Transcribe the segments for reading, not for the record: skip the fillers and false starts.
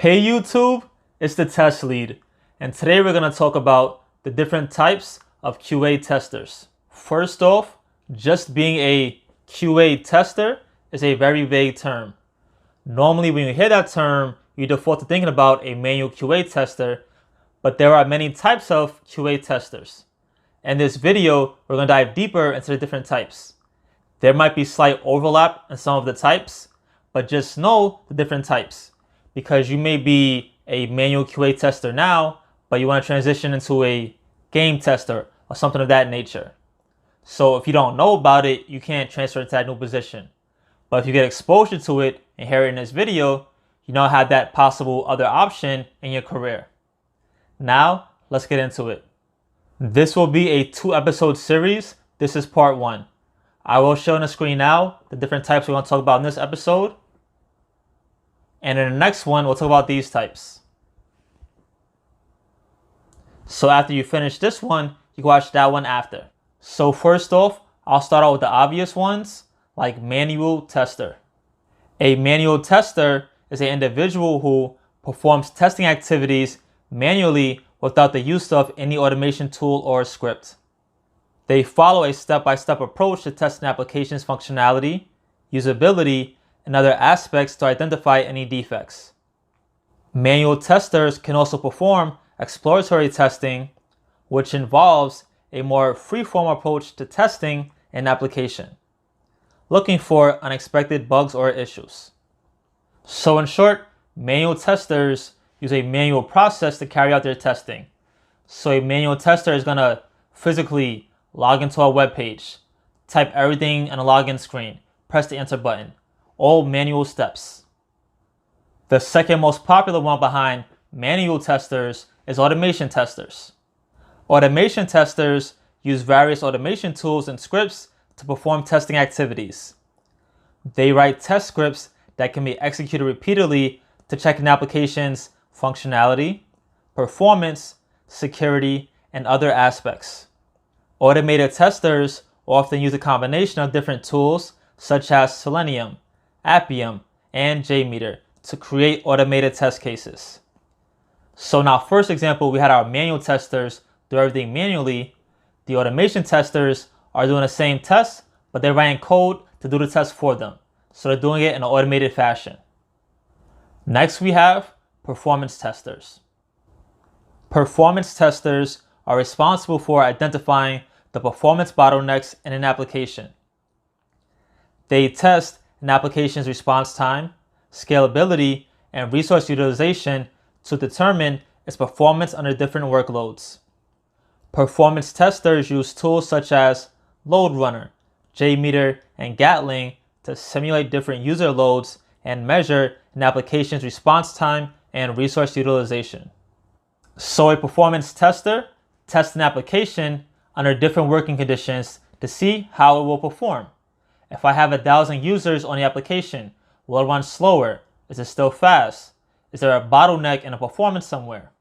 Hey YouTube, it's the test lead, and today we're going to talk about the different types of QA testers. First off, just being a QA tester is a very vague term. Normally when you hear that term, you default to thinking about a manual QA tester, but there are many types of QA testers. In this video, we're going to dive deeper into the different types. There might be slight overlap in some of the types, but just know the different types. Because you may be a manual QA tester now, but you want to transition into a game tester or something of that nature. So if you don't know about it, you can't transfer into that new position. But if you get exposure to it and hear it in this video, you now have that possible other option in your career. Now, let's get into it. This will be a 2-episode series. This is part 1. I will show on the screen now the different types we're going to talk about in this episode. And in the next one, we'll talk about these types. So after you finish this one, you can watch that one after. So first off, I'll start out with the obvious ones, like manual tester. A manual tester is an individual who performs testing activities manually without the use of any automation tool or script. They follow a step-by-step approach to testing applications' functionality, usability, and other aspects to identify any defects. Manual testers can also perform exploratory testing, which involves a more free-form approach to testing an application, looking for unexpected bugs or issues. So in short, manual testers use a manual process to carry out their testing. So a manual tester is going to physically log into a web page, type everything on a login screen, press the enter button. All manual steps. The second most popular one behind manual testers is automation testers. Automation testers use various automation tools and scripts to perform testing activities. They write test scripts that can be executed repeatedly to check an application's functionality, performance, security, and other aspects. Automated testers often use a combination of different tools such as Selenium, Appium, and JMeter to create automated test cases. So now, first example, we had our manual testers do everything manually. The automation testers are doing the same test, but they're writing code to do the test for them. So they're doing it in an automated fashion. Next, we have performance testers. Performance testers are responsible for identifying the performance bottlenecks in an application. They test an application's response time, scalability, and resource utilization to determine its performance under different workloads. Performance testers use tools such as LoadRunner, JMeter, and Gatling to simulate different user loads and measure an application's response time and resource utilization. So a performance tester tests an application under different working conditions to see how it will perform. If I have 1,000 users on the application, will it run slower? Is it still fast? Is there a bottleneck in the performance somewhere?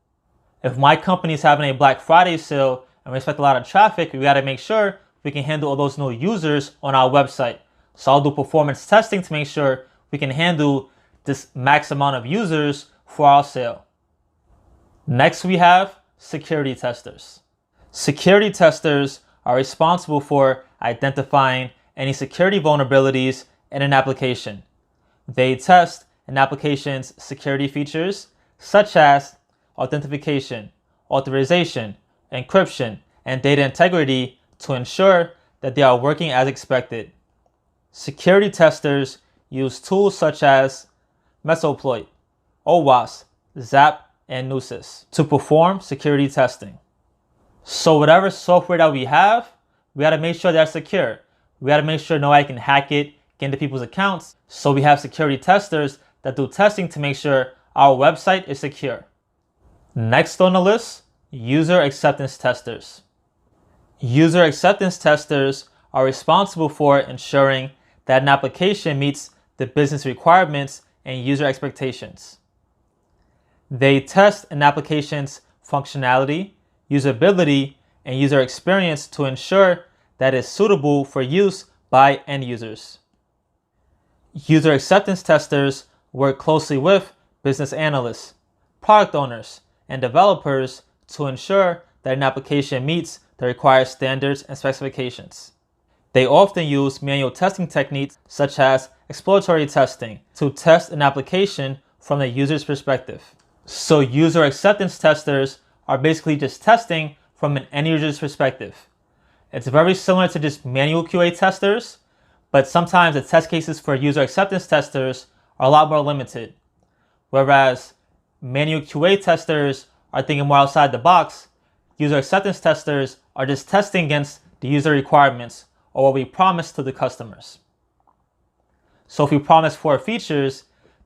If my company is having a Black Friday sale and we expect a lot of traffic, we got to make sure we can handle all those new users on our website. So I'll do performance testing to make sure we can handle this max amount of users for our sale. Next, we have security testers. Security testers are responsible for identifying any security vulnerabilities in an application. They test an application's security features such as authentication, authorization, encryption, and data integrity to ensure that they are working as expected. Security testers use tools such as Metasploit, OWASP, ZAP, and Nusis to perform security testing. So whatever software that we have, we got to make sure they're secure. We got to make sure nobody can hack it, get into people's accounts. So we have security testers that do testing to make sure our website is secure. Next on the list, user acceptance testers. User acceptance testers are responsible for ensuring that an application meets the business requirements and user expectations. They test an application's functionality, usability, and user experience to ensure that it's suitable for use by end users. User acceptance testers work closely with business analysts, product owners, and developers to ensure that an application meets the required standards and specifications. They often use manual testing techniques such as exploratory testing to test an application from the user's perspective. So user acceptance testers are basically just testing from an end user's perspective. It's very similar to just manual QA testers, but sometimes the test cases for user acceptance testers are a lot more limited. Whereas manual QA testers are thinking more outside the box, user acceptance testers are just testing against the user requirements or what we promise to the customers. So if we promise 4 features,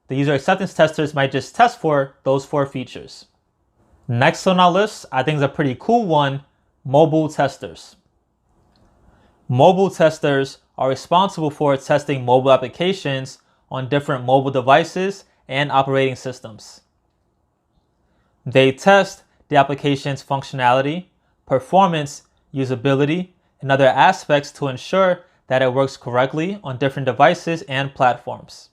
the user acceptance testers might just test for those 4 features. Next on our list, I think is a pretty cool one, mobile testers. Mobile testers are responsible for testing mobile applications on different mobile devices and operating systems. They test the application's functionality, performance, usability, and other aspects to ensure that it works correctly on different devices and platforms.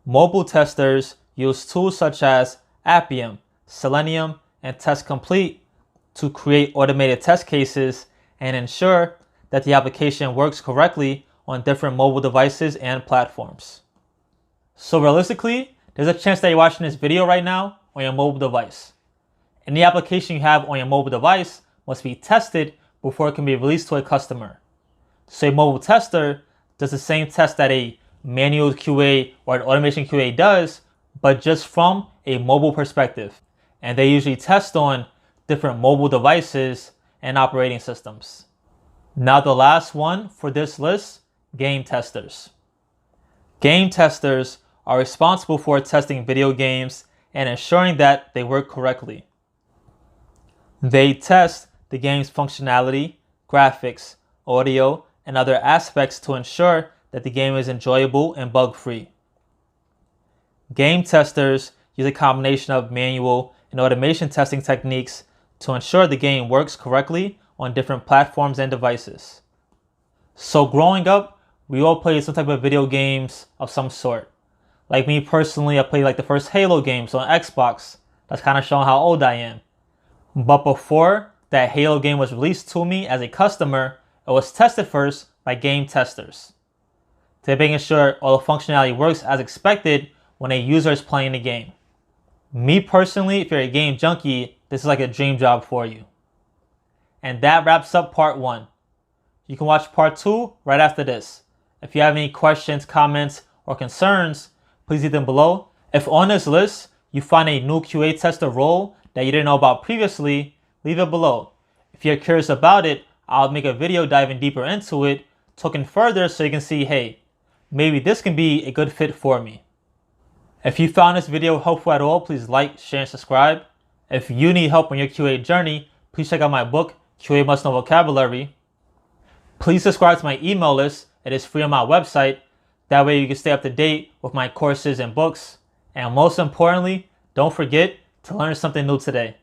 Mobile testers use tools such as Appium, Selenium, and Test Complete to create automated test cases and ensure that the application works correctly on different mobile devices and platforms. So realistically, there's a chance that you're watching this video right now on your mobile device. Any application you have on your mobile device must be tested before it can be released to a customer. So a mobile tester does the same test that a manual QA or an automation QA does, but just from a mobile perspective. And they usually test on different mobile devices and operating systems. Now the last one for this list, game testers. Game testers are responsible for testing video games and ensuring that they work correctly. They test the game's functionality, graphics, audio, and other aspects to ensure that the game is enjoyable and bug-free. Game testers use a combination of manual and automation testing techniques to ensure the game works correctly on different platforms and devices. So growing up, we all played some type of video games of some sort. Like me personally, I played like the first Halo games on Xbox. That's kind of showing how old I am. But before that Halo game was released to me as a customer, it was tested first by game testers. They're making sure all the functionality works as expected when a user is playing the game. Me personally, if you're a game junkie, this is like a dream job for you. And that wraps up part 1. You can watch part 2 right after this. If you have any questions, comments, or concerns, please leave them below. If on this list you find a new QA tester role that you didn't know about previously, leave it below. If you're curious about it, I'll make a video diving deeper into it, talking further so you can see, hey, maybe this can be a good fit for me. If you found this video helpful at all, please like, share, and subscribe. If you need help on your QA journey, please check out my book, QA Must Know Vocabulary. Please subscribe to my email list. It is free on my website. That way you can stay up to date with my courses and books. And most importantly, don't forget to learn something new today.